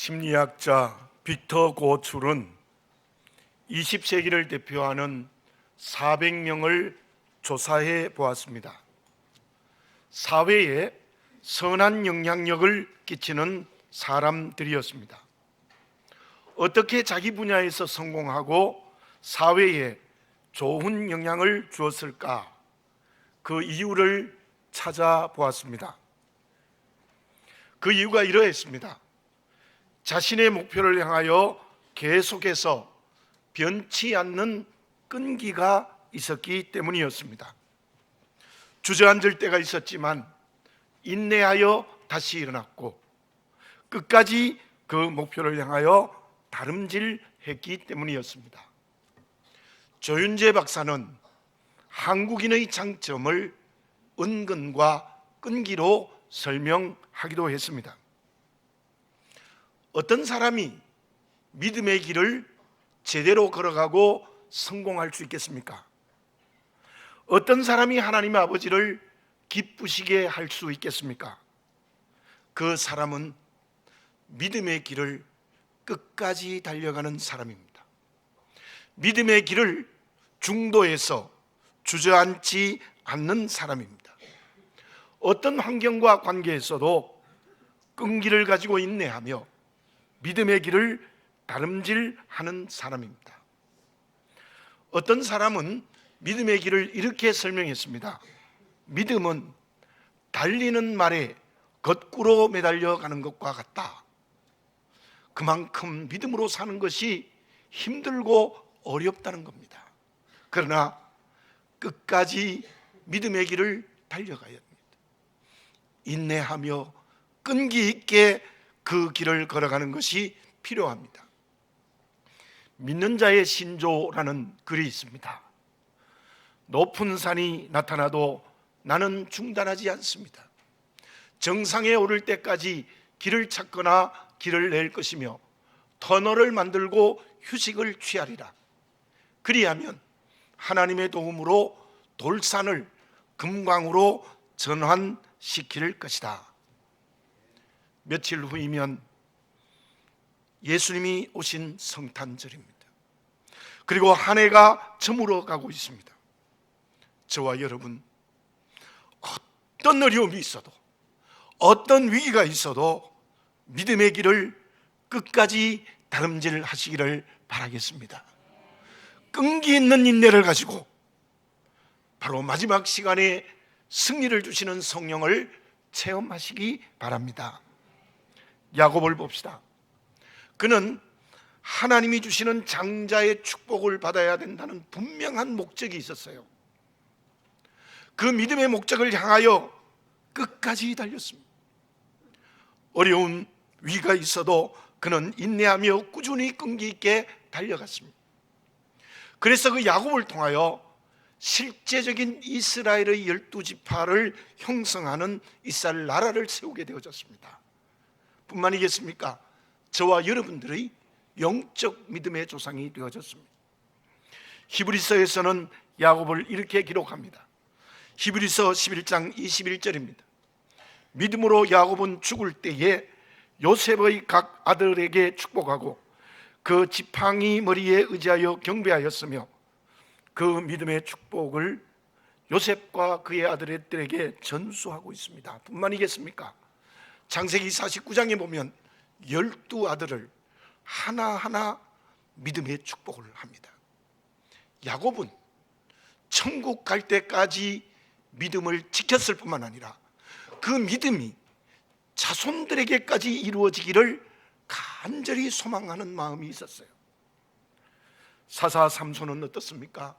심리학자 빅터 고출은 20세기를 대표하는 400명을 조사해 보았습니다. 사회에 선한 영향력을 끼치는 사람들이었습니다. 어떻게 자기 분야에서 성공하고 사회에 좋은 영향을 주었을까? 그 이유를 찾아보았습니다. 그 이유가 이러했습니다. 자신의 목표를 향하여 계속해서 변치 않는 끈기가 있었기 때문이었습니다. 주저앉을 때가 있었지만 인내하여 다시 일어났고 끝까지 그 목표를 향하여 다름질했기 때문이었습니다. 조윤재 박사는 한국인의 장점을 은근과 끈기로 설명하기도 했습니다. 어떤 사람이 믿음의 길을 제대로 걸어가고 성공할 수 있겠습니까? 어떤 사람이 하나님 아버지를 기쁘시게 할 수 있겠습니까? 그 사람은 믿음의 길을 끝까지 달려가는 사람입니다. 믿음의 길을 중도에서 주저앉지 않는 사람입니다. 어떤 환경과 관계에서도 끈기를 가지고 인내하며 믿음의 길을 다름질하는 사람입니다. 어떤 사람은 믿음의 길을 이렇게 설명했습니다. 믿음은 달리는 말에 거꾸로 매달려 가는 것과 같다. 그만큼 믿음으로 사는 것이 힘들고 어렵다는 겁니다. 그러나 끝까지 믿음의 길을 달려가야 합니다. 인내하며 끈기 있게 그 길을 걸어가는 것이 필요합니다. 믿는 자의 신조라는 글이 있습니다. 높은 산이 나타나도 나는 중단하지 않습니다. 정상에 오를 때까지 길을 찾거나 길을 낼 것이며 터널을 만들고 휴식을 취하리라. 그리하면 하나님의 도움으로 돌산을 금광으로 전환시킬 것이다. 며칠 후이면 예수님이 오신 성탄절입니다. 그리고 한 해가 저물어 가고 있습니다. 저와 여러분, 어떤 어려움이 있어도 어떤 위기가 있어도 믿음의 길을 끝까지 다름질 하시기를 바라겠습니다. 끈기 있는 인내를 가지고 바로 마지막 시간에 승리를 주시는 성령을 체험하시기 바랍니다. 야곱을 봅시다. 그는 하나님이 주시는 장자의 축복을 받아야 된다는 분명한 목적이 있었어요. 그 믿음의 목적을 향하여 끝까지 달렸습니다. 어려운 위기가 있어도 그는 인내하며 꾸준히 끈기 있게 달려갔습니다. 그래서 그 야곱을 통하여 실제적인 이스라엘의 12지파를 형성하는 이스라엘 나라를 세우게 되어졌습니다. 뿐만이겠습니까? 저와 여러분들의 영적 믿음의 조상이 되어졌습니다. 히브리서에서는 야곱을 이렇게 기록합니다. 히브리서 11장 21절입니다. 믿음으로 야곱은 죽을 때에 요셉의 각 아들에게 축복하고 그 지팡이 머리에 의지하여 경배하였으며 그 믿음의 축복을 요셉과 그의 아들들에게 전수하고 있습니다. 뿐만이겠습니까? 창세기 49장에 보면 12아들을 하나하나 믿음의 축복을 합니다. 야곱은 천국 갈 때까지 믿음을 지켰을 뿐만 아니라 그 믿음이 자손들에게까지 이루어지기를 간절히 소망하는 마음이 있었어요. 사사 삼손은 어떻습니까?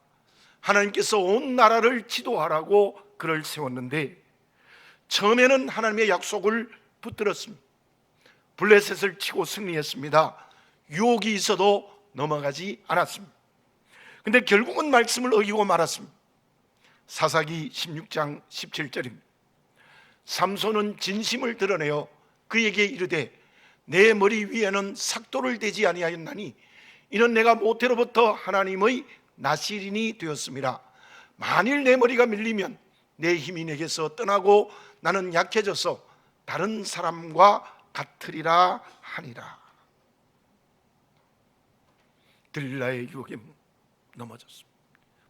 하나님께서 온 나라를 지도하라고 그를 세웠는데 처음에는 하나님의 약속을 붙들었습니다. 블레셋을 치고 승리했습니다. 유혹이 있어도 넘어가지 않았습니다. 근데 결국은 말씀을 어기고 말았습니다. 사사기 16장 17절입니다. 삼손은 진심을 드러내어 그에게 이르되 내 머리 위에는 삭도를 대지 아니하였나니 이는 내가 모태로부터 하나님의 나실인이 되었습니다. 만일 내 머리가 밀리면 내 힘이 내게서 떠나고 나는 약해져서 다른 사람과 같으리라 하니라. 들릴라의 유혹에 넘어졌습니다.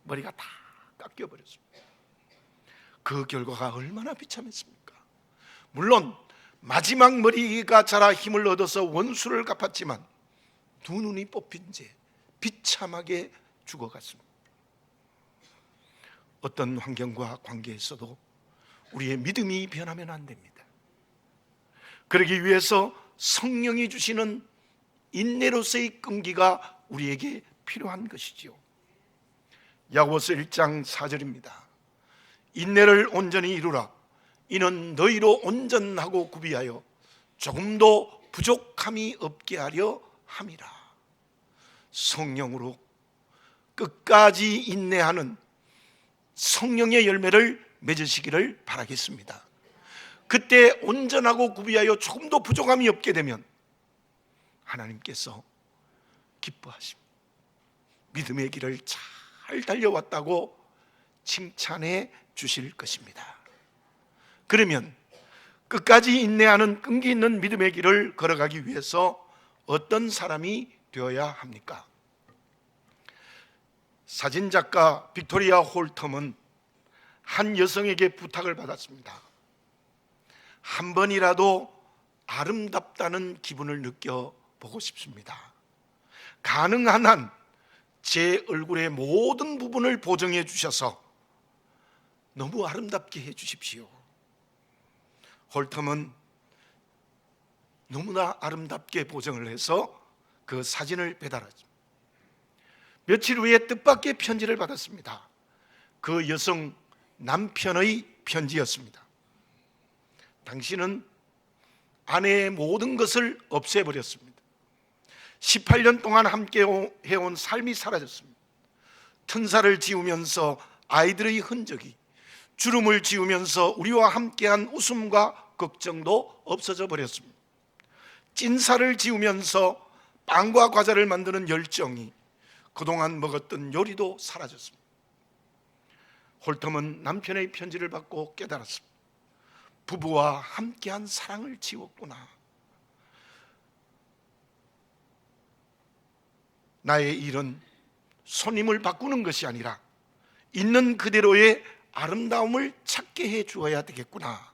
머리가 다 깎여버렸습니다. 그 결과가 얼마나 비참했습니까? 물론 마지막 머리가 자라 힘을 얻어서 원수를 갚았지만 두 눈이 뽑힌 채 비참하게 죽어갔습니다. 어떤 환경과 관계에서도 우리의 믿음이 변하면 안 됩니다. 그러기 위해서 성령이 주시는 인내로서의 끈기가 우리에게 필요한 것이지요. 야고보서 1장 4절입니다. 인내를 온전히 이루라. 이는 너희로 온전하고 구비하여 조금도 부족함이 없게 하려 함이라. 성령으로 끝까지 인내하는 성령의 열매를 맺으시기를 바라겠습니다. 그때 온전하고 구비하여 조금도 부족함이 없게 되면 하나님께서 기뻐하십니다. 믿음의 길을 잘 달려왔다고 칭찬해 주실 것입니다. 그러면 끝까지 인내하는 끈기 있는 믿음의 길을 걸어가기 위해서 어떤 사람이 되어야 합니까? 사진작가 빅토리아 홀텀은 한 여성에게 부탁을 받았습니다. 한 번이라도 아름답다는 기분을 느껴보고 싶습니다. 가능한 한 제 얼굴의 모든 부분을 보정해 주셔서 너무 아름답게 해 주십시오. 홀텀은 너무나 아름답게 보정을 해서 그 사진을 배달하죠. 며칠 후에 뜻밖의 편지를 받았습니다. 그 여성 남편의 편지였습니다. 당신은 아내의 모든 것을 없애버렸습니다. 18년 동안 함께 해온 삶이 사라졌습니다. 튼살을 지우면서 아이들의 흔적이, 주름을 지우면서 우리와 함께한 웃음과 걱정도 없어져 버렸습니다. 찐살을 지우면서 빵과 과자를 만드는 열정이, 그동안 먹었던 요리도 사라졌습니다. 홀텀은 남편의 편지를 받고 깨달았습니다. 부부와 함께한 사랑을 지웠구나. 나의 일은 손님을 바꾸는 것이 아니라 있는 그대로의 아름다움을 찾게 해 주어야 되겠구나.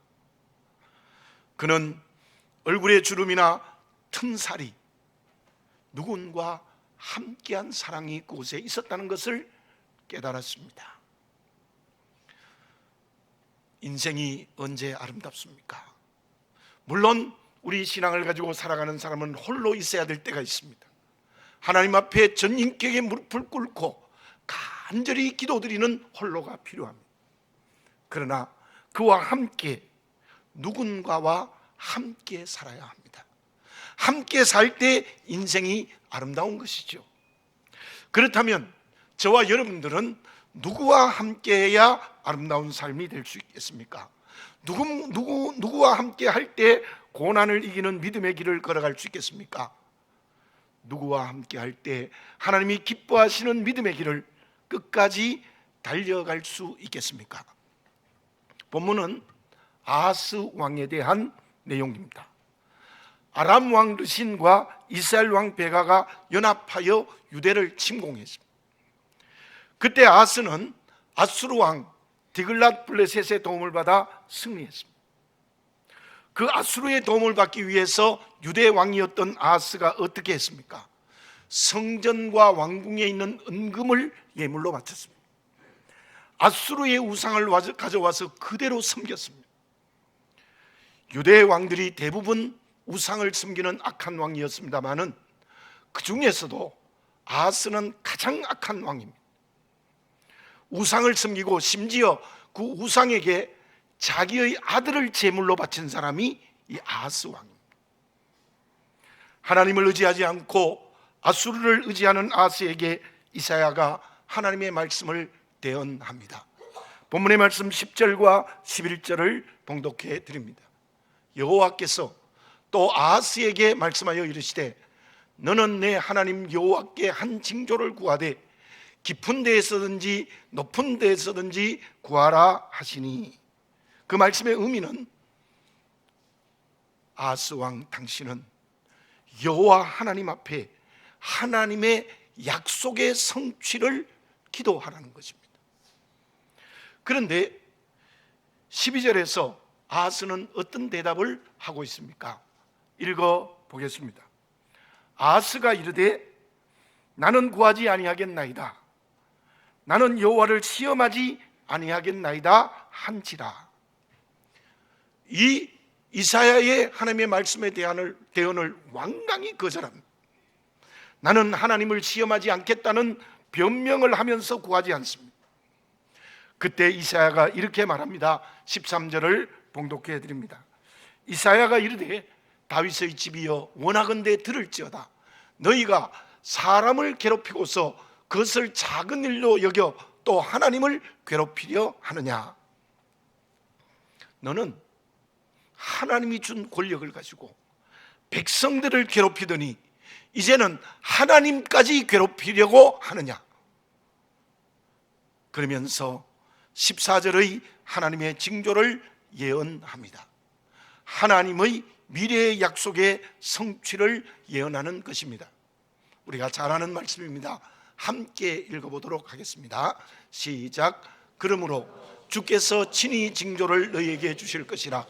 그는 얼굴의 주름이나 튼살이 누군가 함께한 사랑이 그곳에 있었다는 것을 깨달았습니다. 인생이 언제 아름답습니까? 물론 우리 신앙을 가지고 살아가는 사람은 홀로 있어야 될 때가 있습니다. 하나님 앞에 전인격의 무릎을 꿇고 간절히 기도드리는 홀로가 필요합니다. 그러나 그와 함께 누군가와 함께 살아야 합니다. 함께 살 때 인생이 아름다운 것이죠. 그렇다면 저와 여러분들은 누구와 함께해야 아름다운 삶이 될 수 있겠습니까? 누구와 함께 할 때 고난을 이기는 믿음의 길을 걸어갈 수 있겠습니까? 누구와 함께 할 때 하나님이 기뻐하시는 믿음의 길을 끝까지 달려갈 수 있겠습니까? 본문은 아하스 왕에 대한 내용입니다. 아람 왕 르신과 이스라엘 왕 베가가 연합하여 유대를 침공했습니다. 그때 아하스는 아수르 왕 디글랏 블레셋의 도움을 받아 승리했습니다. 그 아수르의 도움을 받기 위해서 유대 왕이었던 아하스가 어떻게 했습니까? 성전과 왕궁에 있는 은금을 예물로 바쳤습니다. 아수르의 우상을 가져와서 그대로 섬겼습니다. 유대 왕들이 대부분 우상을 섬기는 악한 왕이었습니다마는 그 중에서도 아하스는 가장 악한 왕입니다. 우상을 섬기고 심지어 그 우상에게 자기의 아들을 제물로 바친 사람이 이 아하스 왕입니다. 하나님을 의지하지 않고 아수르를 의지하는 아하스에게 이사야가 하나님의 말씀을 대언합니다. 본문의 말씀 10절과 11절을 봉독해 드립니다. 여호와께서 또 아하스에게 말씀하여 이르시되 너는 내 하나님 여호와께 한 징조를 구하되 깊은 데에서든지 높은 데에서든지 구하라 하시니, 그 말씀의 의미는 아하스 왕 당신은 여호와 하나님 앞에 하나님의 약속의 성취를 기도하라는 것입니다. 그런데 12절에서 아하스는 어떤 대답을 하고 있습니까? 읽어보겠습니다. 아하스가 이르되 나는 구하지 아니하겠나이다. 나는 여호와를 시험하지 아니하겠나이다 한지라. 이 이사야의 하나님의 말씀에 대한 대언을 완강히 거절합니다. 나는 하나님을 시험하지 않겠다는 변명을 하면서 구하지 않습니다. 그때 이사야가 이렇게 말합니다. 13절을 봉독해 드립니다. 이사야가 이르되 다윗의 집이여 원하건대 들을지어다. 너희가 사람을 괴롭히고서 그것을 작은 일로 여겨 또 하나님을 괴롭히려 하느냐. 너는 하나님이 준 권력을 가지고 백성들을 괴롭히더니 이제는 하나님까지 괴롭히려고 하느냐. 그러면서 14절의 하나님의 징조를 예언합니다. 하나님의 미래의 약속의 성취를 예언하는 것입니다. 우리가 잘 아는 말씀입니다. 함께 읽어보도록 하겠습니다. 시작. 그러므로 주께서 친히 징조를 너희에게 주실 것이라.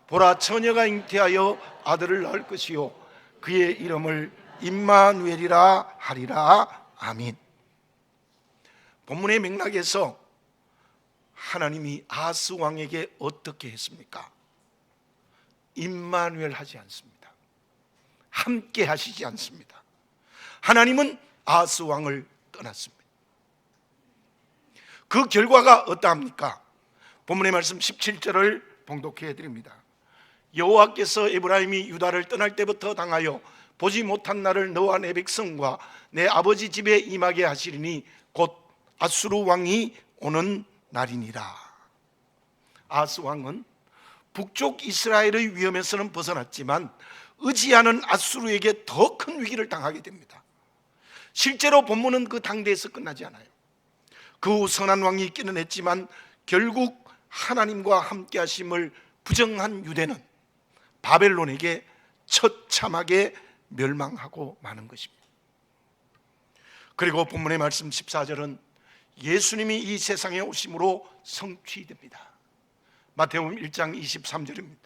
보라, 처녀가 잉태하여 아들을 낳을 것이요 그의 이름을 임마누엘이라 하리라. 아멘. 본문의 맥락에서 하나님이 아하스 왕에게 어떻게 했습니까? 임마누엘 하지 않습니다. 함께 하시지 않습니다. 하나님은 아하스 왕을 떠났습니다. 그 결과가 어떠합니까? 본문의 말씀 17절을 봉독해 드립니다. 여호와께서 에브라임이 유다를 떠날 때부터 당하여 보지 못한 날을 너와 내 백성과 내 아버지 집에 임하게 하시리니 곧 아수르 왕이 오는 날이니라. 아하스 왕은 북쪽 이스라엘의 위험에서는 벗어났지만 의지하는 아수르에게 더 큰 위기를 당하게 됩니다. 실제로 본문은 그 당대에서 끝나지 않아요. 그 후 선한 왕이 있기는 했지만 결국 하나님과 함께 하심을 부정한 유대는 바벨론에게 처참하게 멸망하고 마는 것입니다. 그리고 본문의 말씀 14절은 예수님이 이 세상에 오심으로 성취됩니다. 마태복음 1장 23절입니다.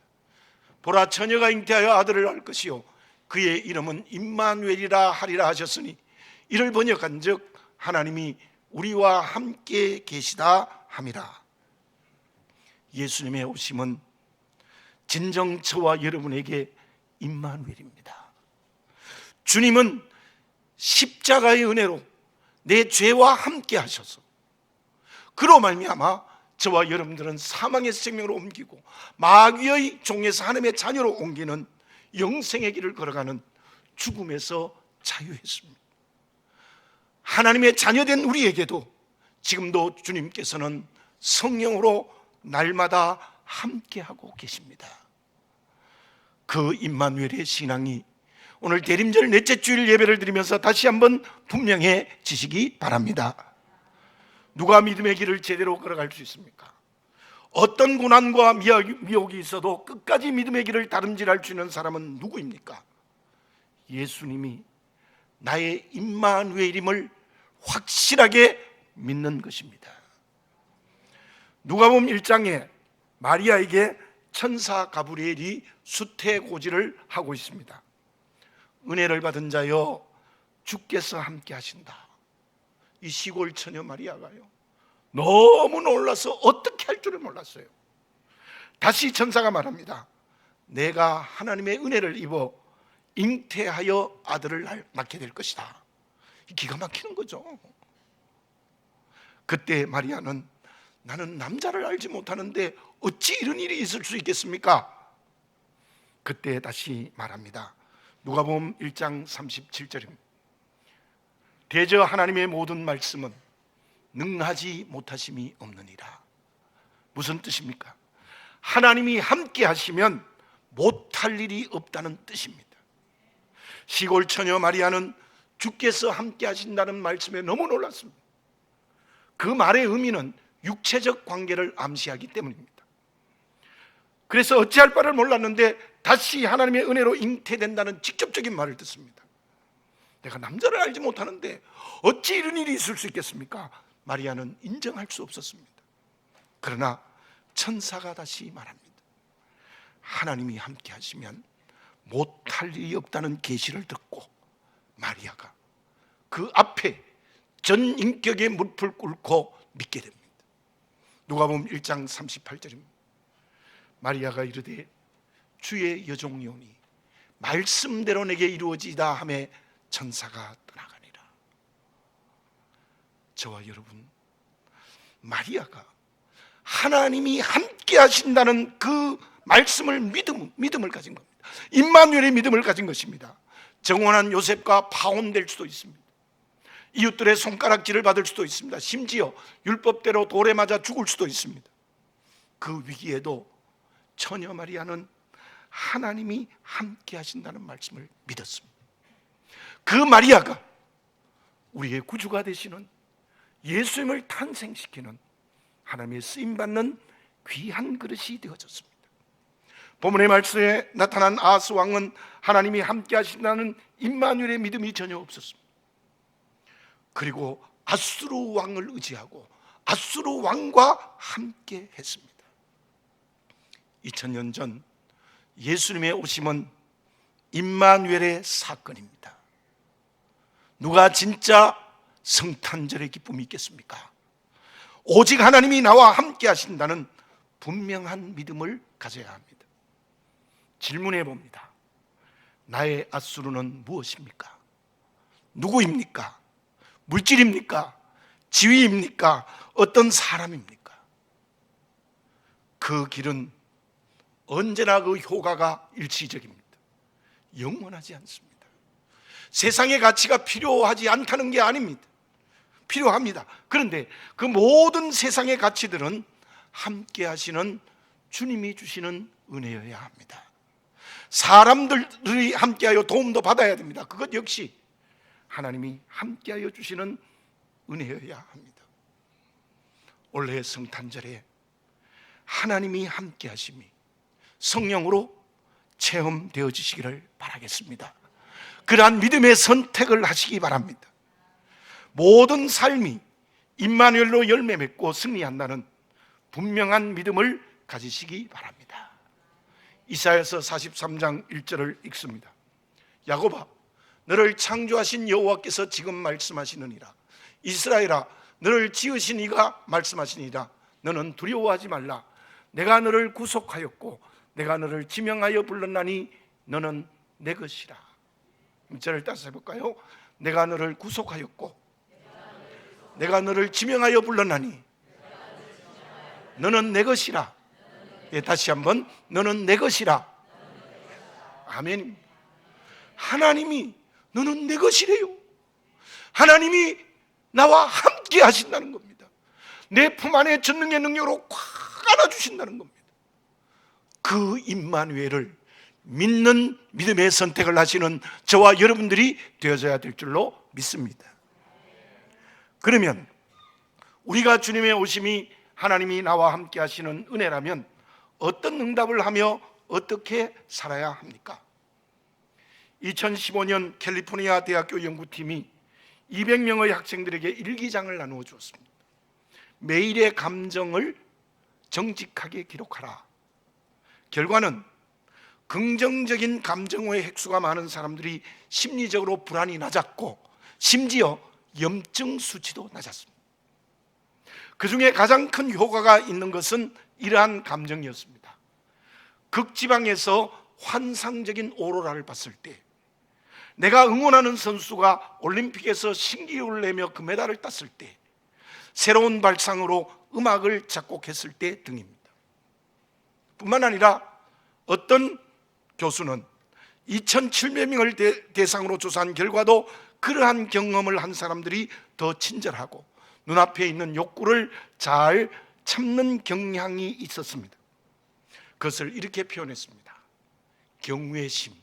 보라, 처녀가 잉태하여 아들을 낳을 것이요 그의 이름은 임마누엘이라 하리라 하셨으니 이를 번역한즉 하나님이 우리와 함께 계시다 함이라. 예수님의 오심은 진정 저와 여러분에게 임마누엘입니다. 주님은 십자가의 은혜로 내 죄와 함께 하셔서 그로 말미암아 저와 여러분들은 사망의 생명으로 옮기고 마귀의 종에서 하나님의 자녀로 옮기는 영생의 길을 걸어가는 죽음에서 자유했습니다. 하나님의 자녀된 우리에게도 지금도 주님께서는 성령으로 날마다 함께하고 계십니다. 그 임마누엘의 신앙이 오늘 대림절 넷째 주일 예배를 드리면서 다시 한번 분명해지시기 바랍니다. 누가 믿음의 길을 제대로 걸어갈 수 있습니까? 어떤 고난과 미혹이 있어도 끝까지 믿음의 길을 다름질할 수 있는 사람은 누구입니까? 예수님이 나의 임마누엘임을 확실하게 믿는 것입니다. 누가복음 1장에 마리아에게 천사 가브리엘이 수태고지를 하고 있습니다. 은혜를 받은 자여 주께서 함께 하신다. 이 시골 처녀 마리아가요 너무 놀라서 어떻게 할 줄을 몰랐어요. 다시 천사가 말합니다. 내가 하나님의 은혜를 입어 잉태하여 아들을 낳게 될 것이다. 기가 막히는 거죠. 그때 마리아는 나는 남자를 알지 못하는데 어찌 이런 일이 있을 수 있겠습니까? 그때 다시 말합니다. 누가복음 1장 37절입니다. 대저 하나님의 모든 말씀은 능하지 못하심이 없느니라. 무슨 뜻입니까? 하나님이 함께 하시면 못할 일이 없다는 뜻입니다. 시골 처녀 마리아는 주께서 함께 하신다는 말씀에 너무 놀랐습니다. 그 말의 의미는 육체적 관계를 암시하기 때문입니다. 그래서 어찌할 바를 몰랐는데 다시 하나님의 은혜로 잉태된다는 직접적인 말을 듣습니다. 내가 남자를 알지 못하는데 어찌 이런 일이 있을 수 있겠습니까? 마리아는 인정할 수 없었습니다. 그러나 천사가 다시 말합니다. 하나님이 함께 하시면 못할 일이 없다는 계시를 듣고 마리아가 그 앞에 전 인격의 무릎을 꿇고 믿게 됩니다. 누가복음 1장 38절입니다. 마리아가 이르되 주의 여종이오니 말씀대로 내게 이루어지다 하매 천사가 떠나가니라. 저와 여러분, 마리아가 하나님이 함께 하신다는 그 말씀을 믿음을 가진 겁니다. 임마누엘의 믿음을 가진 것입니다. 정원한 요셉과 파혼될 수도 있습니다. 이웃들의 손가락질을 받을 수도 있습니다. 심지어 율법대로 돌에 맞아 죽을 수도 있습니다. 그 위기에도 처녀 마리아는 하나님이 함께 하신다는 말씀을 믿었습니다. 그 마리아가 우리의 구주가 되시는 예수님을 탄생시키는 하나님의 쓰임받는 귀한 그릇이 되어졌습니다. 본문의 말씀에 나타난 아하스 왕은 하나님이 함께 하신다는 임마누엘의 믿음이 전혀 없었습니다. 그리고 아수르 왕을 의지하고 아수르 왕과 함께 했습니다. 2000년 전 예수님의 오심은 임마누엘의 사건입니다. 누가 진짜 성탄절의 기쁨이 있겠습니까? 오직 하나님이 나와 함께 하신다는 분명한 믿음을 가져야 합니다. 질문해 봅니다. 나의 아수르는 무엇입니까? 누구입니까? 물질입니까? 지위입니까? 어떤 사람입니까? 그 길은 언제나 그 효과가 일시적입니다. 영원하지 않습니다. 세상의 가치가 필요하지 않다는 게 아닙니다. 필요합니다. 그런데 그 모든 세상의 가치들은 함께 하시는 주님이 주시는 은혜여야 합니다. 사람들이 함께하여 도움도 받아야 됩니다. 그것 역시 하나님이 함께하여 주시는 은혜여야 합니다. 올해 성탄절에 하나님이 함께하심이 성령으로 체험되어지시기를 바라겠습니다. 그러한 믿음의 선택을 하시기 바랍니다. 모든 삶이 임마누엘로 열매 맺고 승리한다는 분명한 믿음을 가지시기 바랍니다. 이사야서 43장 1절을 읽습니다. 야곱아, 너를 창조하신 여호와께서 지금 말씀하시느니라. 이스라엘아, 너를 지으신 이가 말씀하시니라. 너는 두려워하지 말라. 내가 너를 구속하였고 내가 너를 지명하여 불렀나니 너는 내 것이라. 저를 따라서 해볼까요? 내가 너를 구속하였고 내가 너를 지명하여 불렀나니 너는 내 것이라. 예, 다시 한번, 너는 내 것이라. 아멘. 하나님이 너는 내 것이래요. 하나님이 나와 함께 하신다는 겁니다. 내 품 안에 전능의 능력으로 꽉 안아주신다는 겁니다. 그 임마누엘을 믿는 믿음의 선택을 하시는 저와 여러분들이 되어져야 될 줄로 믿습니다. 그러면 우리가 주님의 오심이 하나님이 나와 함께 하시는 은혜라면 어떤 응답을 하며 어떻게 살아야 합니까? 2015년 캘리포니아 대학교 연구팀이 200명의 학생들에게 일기장을 나누어 주었습니다. 매일의 감정을 정직하게 기록하라. 결과는 긍정적인 감정의 획수가 많은 사람들이 심리적으로 불안이 낮았고 심지어 염증 수치도 낮았습니다. 그 중에 가장 큰 효과가 있는 것은 이러한 감정이었습니다. 극지방에서 환상적인 오로라를 봤을 때, 내가 응원하는 선수가 올림픽에서 신기록을 내며 금메달을 땄을 때, 새로운 발상으로 음악을 작곡했을 때 등입니다. 뿐만 아니라 어떤 교수는 2,700명을 대상으로 조사한 결과도 그러한 경험을 한 사람들이 더 친절하고 눈앞에 있는 욕구를 잘 참는 경향이 있었습니다. 그것을 이렇게 표현했습니다. 경외심.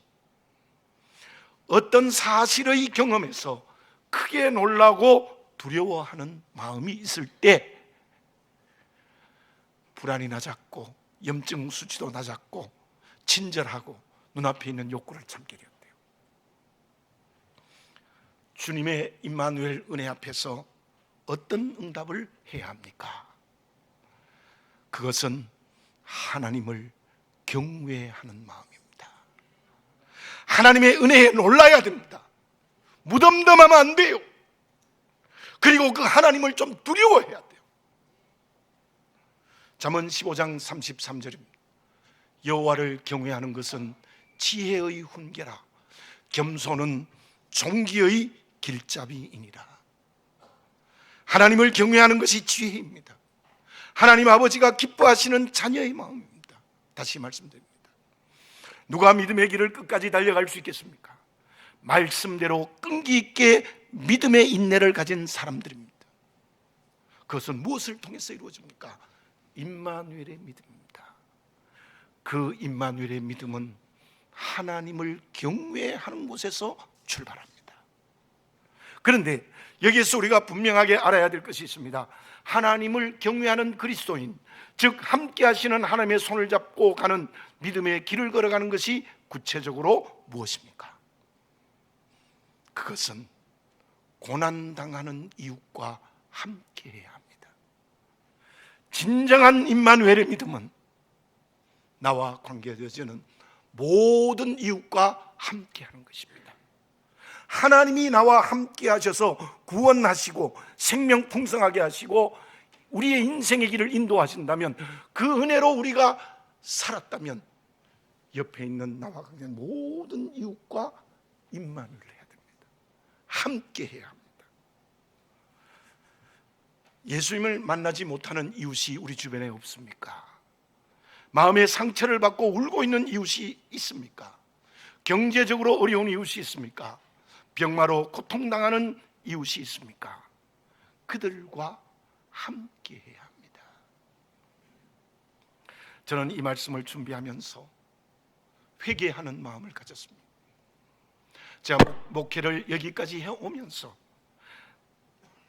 어떤 사실의 경험에서 크게 놀라고 두려워하는 마음이 있을 때 불안이 낮았고 염증 수치도 낮았고 친절하고 눈앞에 있는 욕구를 참게 되었대요. 주님의 임마누엘 은혜 앞에서 어떤 응답을 해야 합니까? 그것은 하나님을 경외하는 마음입니다. 하나님의 은혜에 놀라야 됩니다. 무덤덤하면 안 돼요. 그리고 그 하나님을 좀 두려워해야 돼요. 잠언 15장 33절입니다. 여호와를 경외하는 것은 지혜의 훈계라, 겸손은 종기의 길잡이이니라. 하나님을 경외하는 것이 지혜입니다. 하나님 아버지가 기뻐하시는 자녀의 마음입니다. 다시 말씀드립니다. 누가 믿음의 길을 끝까지 달려갈 수 있겠습니까? 말씀대로 끈기 있게 믿음의 인내를 가진 사람들입니다. 그것은 무엇을 통해서 이루어집니까? 임마누엘의 믿음입니다. 그 임마누엘의 믿음은 하나님을 경외하는 곳에서 출발합니다. 그런데 여기에서 우리가 분명하게 알아야 될 것이 있습니다. 하나님을 경외하는 그리스도인, 즉 함께 하시는 하나님의 손을 잡고 가는 믿음의 길을 걸어가는 것이 구체적으로 무엇입니까? 그것은 고난당하는 이웃과 함께 해야 합니다. 진정한 임마누엘의 믿음은 나와 관계되어지는 모든 이웃과 함께 하는 것입니다. 하나님이 나와 함께 하셔서 구원하시고 생명 풍성하게 하시고 우리의 인생의 길을 인도하신다면, 그 은혜로 우리가 살았다면 옆에 있는 나와 관계된 모든 이웃과 임마누엘을 해야 됩니다. 함께 해야 합니다. 예수님을 만나지 못하는 이웃이 우리 주변에 없습니까? 마음의 상처를 받고 울고 있는 이웃이 있습니까? 경제적으로 어려운 이웃이 있습니까? 병마로 고통당하는 이웃이 있습니까? 그들과 함께 해야 합니다. 저는 이 말씀을 준비하면서 회개하는 마음을 가졌습니다. 제가 목회를 여기까지 해오면서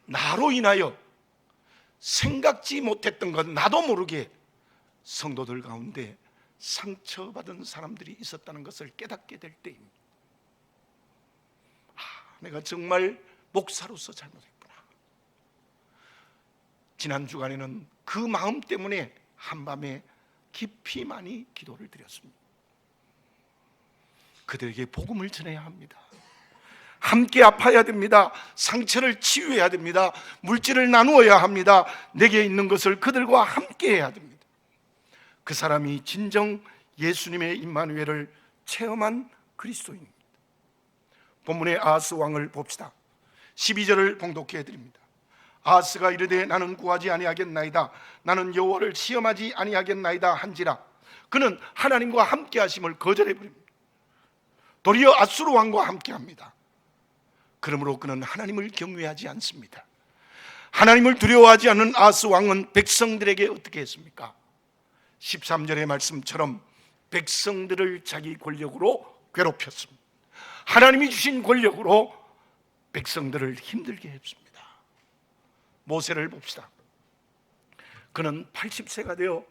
나로 인하여 생각지 못했던 것, 나도 모르게 성도들 가운데 상처받은 사람들이 있었다는 것을 깨닫게 될 때입니다. 내가 정말 목사로서 잘못했구나. 지난 주간에는 그 마음 때문에 한밤에 깊이 많이 기도를 드렸습니다. 그들에게 복음을 전해야 합니다. 함께 아파야 됩니다. 상처를 치유해야 됩니다. 물질을 나누어야 합니다. 내게 있는 것을 그들과 함께 해야 됩니다. 그 사람이 진정 예수님의 임마누엘을 체험한 그리스도인입니다. 본문의 아하스 왕을 봅시다. 12절을 봉독해 해드립니다. 아하스가 이르되 나는 구하지 아니하겠나이다. 나는 여호와를 시험하지 아니하겠나이다 한지라. 그는 하나님과 함께 하심을 거절해 버립니다. 도리어 아수르 왕과 함께 합니다. 그러므로 그는 하나님을 경외하지 않습니다. 하나님을 두려워하지 않는 아하스 왕은 백성들에게 어떻게 했습니까? 13절의 말씀처럼 백성들을 자기 권력으로 괴롭혔습니다. 하나님이 주신 권력으로 백성들을 힘들게 했습니다. 모세를 봅시다. 그는 80세가 되어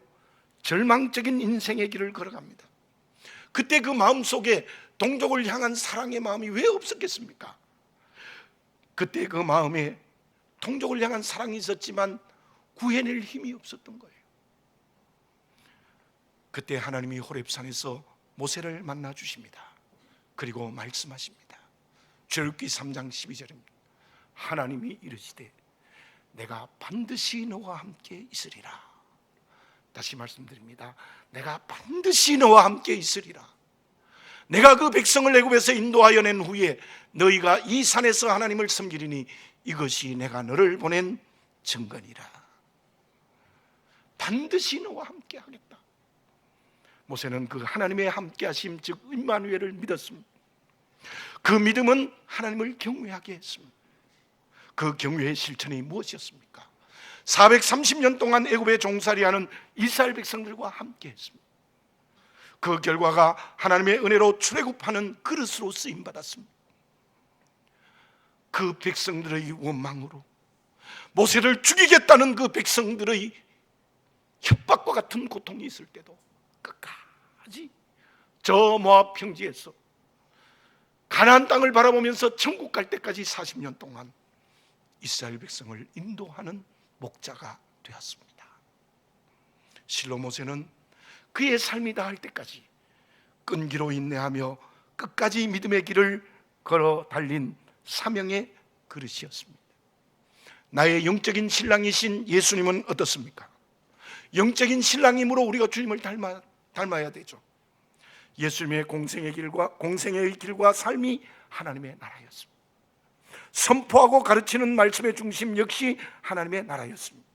절망적인 인생의 길을 걸어갑니다. 그때 그 마음속에 동족을 향한 사랑의 마음이 왜 없었겠습니까? 그때 그 마음에 동족을 향한 사랑이 있었지만 구해낼 힘이 없었던 거예요. 그때 하나님이 호렙산에서 모세를 만나 주십니다. 그리고 말씀하십니다. 출애굽기 3장 12절입니다. 하나님이 이르시되 내가 반드시 너와 함께 있으리라. 다시 말씀드립니다. 내가 반드시 너와 함께 있으리라. 내가 그 백성을 애굽에서 인도하여 낸 후에 너희가 이 산에서 하나님을 섬기리니 이것이 내가 너를 보낸 증거니라. 반드시 너와 함께 하겠다. 모세는 그 하나님의 함께 하심, 즉 임마누엘을 믿었습니다. 그 믿음은 하나님을 경외하게 했습니다. 그 경외의 실천이 무엇이었습니까? 430년 동안 애굽에 종살이하는 이스라엘 백성들과 함께 했습니다. 그 결과가 하나님의 은혜로 출애굽하는 그릇으로 쓰임받았습니다. 그 백성들의 원망으로 모세를 죽이겠다는 그 백성들의 협박과 같은 고통이 있을 때도 끝까지 저 모압 평지에서 가나안 땅을 바라보면서 천국 갈 때까지 40년 동안 이스라엘 백성을 인도하는 목자가 되었습니다. 실로 모세는 그의 삶이 다할 때까지 끈기로 인내하며 끝까지 믿음의 길을 걸어 달린 사명의 그릇이었습니다. 나의 영적인 신랑이신 예수님은 어떻습니까? 영적인 신랑이므로 우리가 주님을 닮아야 되죠. 예수님의 공생의 길과 삶이 하나님의 나라였습니다. 선포하고 가르치는 말씀의 중심 역시 하나님의 나라였습니다.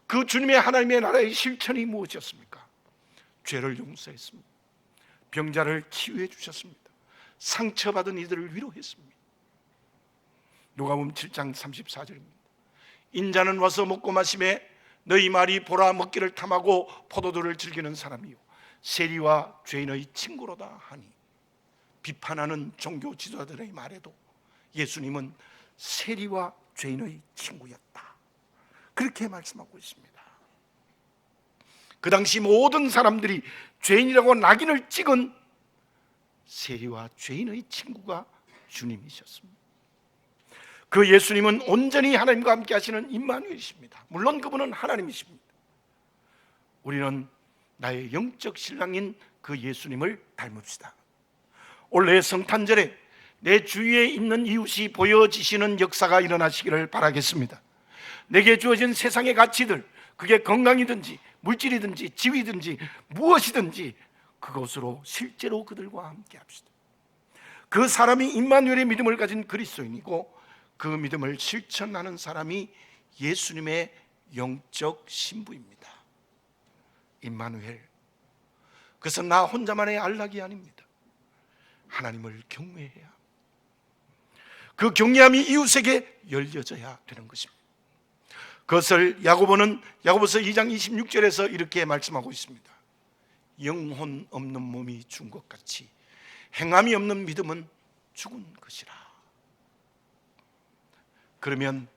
그 주님의 하나님의 나라의 실천이 무엇이었습니까? 죄를 용서했습니다. 병자를 치유해 주셨습니다. 상처받은 이들을 위로했습니다. 누가복음 7장 34절입니다. 인자는 와서 먹고 마시매 너희 말이 보라 먹기를 탐하고 포도주를 즐기는 사람이요 세리와 죄인의 친구로다 하니, 비판하는 종교 지도자들의 말에도 예수님은 세리와 죄인의 친구였다, 그렇게 말씀하고 있습니다. 그 당시 모든 사람들이 죄인이라고 낙인을 찍은 세리와 죄인의 친구가 주님이셨습니다. 그 예수님은 온전히 하나님과 함께 하시는 임마누엘이십니다. 물론 그분은 하나님이십니다. 우리는 나의 영적 신랑인 그 예수님을 닮읍시다. 올해 성탄절에 내 주위에 있는 이웃이 보여지시는 역사가 일어나시기를 바라겠습니다. 내게 주어진 세상의 가치들, 그게 건강이든지 물질이든지 지위든지 무엇이든지 그것으로 실제로 그들과 함께 합시다. 그 사람이 임마누엘의 믿음을 가진 그리스도인이고 그 믿음을 실천하는 사람이 예수님의 영적 신부입니다. 임마누엘, 그것은 나 혼자만의 안락이 아닙니다. 하나님을 경외해야 합니다. 그 경외함이 이웃에게 열려져야 되는 것입니다. 그것을 야고보서 2장 26절에서 이렇게 말씀하고 있습니다. 영혼 없는 몸이 죽은 것 같이 행함이 없는 믿음은 죽은 것이라. 그러면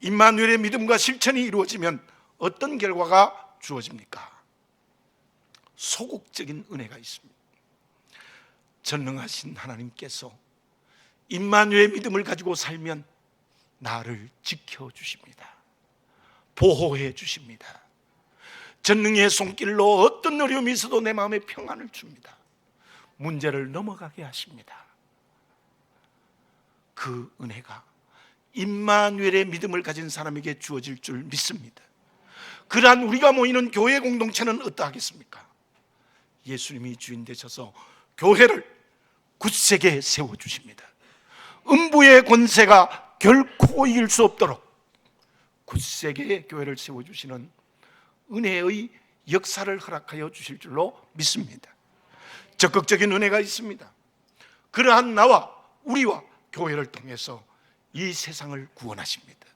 임마누엘의 믿음과 실천이 이루어지면 어떤 결과가 주어집니까? 소극적인 은혜가 있습니다. 전능하신 하나님께서 임마누엘의 믿음을 가지고 살면 나를 지켜주십니다. 보호해 주십니다. 전능의 손길로 어떤 어려움이 있어도 내 마음에 평안을 줍니다. 문제를 넘어가게 하십니다. 그 은혜가 임마누엘의 믿음을 가진 사람에게 주어질 줄 믿습니다. 그러한 우리가 모이는 교회 공동체는 어떠하겠습니까? 예수님이 주인 되셔서 교회를 굳세게 세워주십니다. 음부의 권세가 결코 이길 수 없도록 굳세게 교회를 세워주시는 은혜의 역사를 허락하여 주실 줄로 믿습니다. 적극적인 은혜가 있습니다. 그러한 나와 우리와 교회를 통해서 이 세상을 구원하십니다.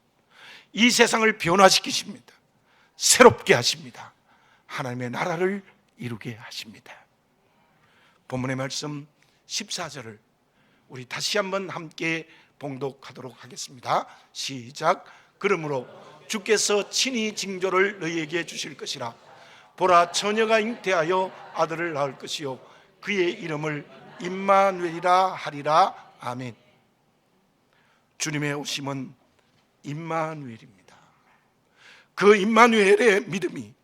이 세상을 변화시키십니다. 새롭게 하십니다. 하나님의 나라를 이루게 하십니다. 본문의 말씀 14절을 우리 다시 한번 함께 봉독하도록 하겠습니다. 시작. 그러므로 주께서 친히 징조를 너희에게 주실 것이라. 보라, 처녀가 잉태하여 아들을 낳을 것이요 그의 이름을 임마누엘이라 하리라. 아멘. 주님의 오심은 임마누엘입니다. 그 임마누엘의 믿음이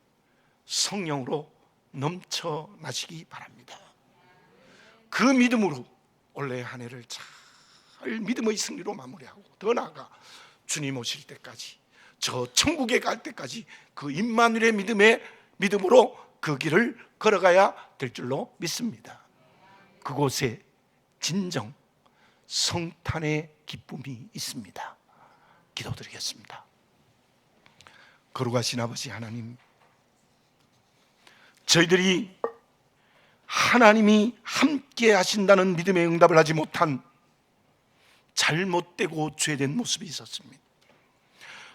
성령으로 넘쳐나시기 바랍니다. 그 믿음으로 올해 한 해를 잘 믿음의 승리로 마무리하고 더 나아가 주님 오실 때까지, 저 천국에 갈 때까지 그 임마누엘의 믿음으로 그 길을 걸어가야 될 줄로 믿습니다. 그곳에 진정 성탄의 기쁨이 있습니다. 기도드리겠습니다. 거룩하신 아버지 하나님, 저희들이 하나님이 함께 하신다는 믿음의 응답을 하지 못한 잘못되고 죄된 모습이 있었습니다.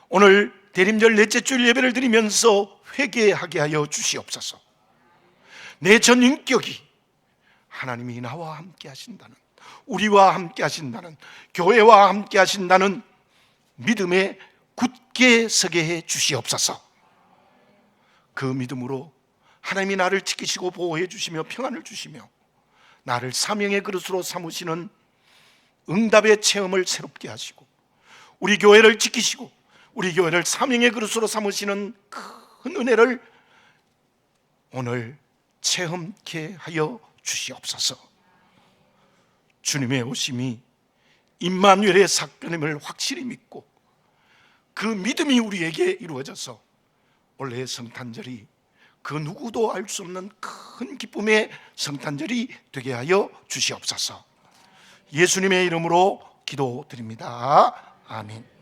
오늘 대림절 넷째 주일 예배를 드리면서 회개하게 하여 주시옵소서. 내 전 인격이 하나님이 나와 함께 하신다는, 우리와 함께 하신다는, 교회와 함께 하신다는 믿음에 굳게 서게 해 주시옵소서. 그 믿음으로 하나님이 나를 지키시고 보호해 주시며 평안을 주시며 나를 사명의 그릇으로 삼으시는 응답의 체험을 새롭게 하시고 우리 교회를 지키시고 우리 교회를 사명의 그릇으로 삼으시는 큰 은혜를 오늘 체험케 하여 주시옵소서. 주님의 오심이 임마누엘의 사건임을 확실히 믿고 그 믿음이 우리에게 이루어져서 올해의 성탄절이 그 누구도 알 수 없는 큰 기쁨의 성탄절이 되게 하여 주시옵소서. 예수님의 이름으로 기도드립니다. 아멘.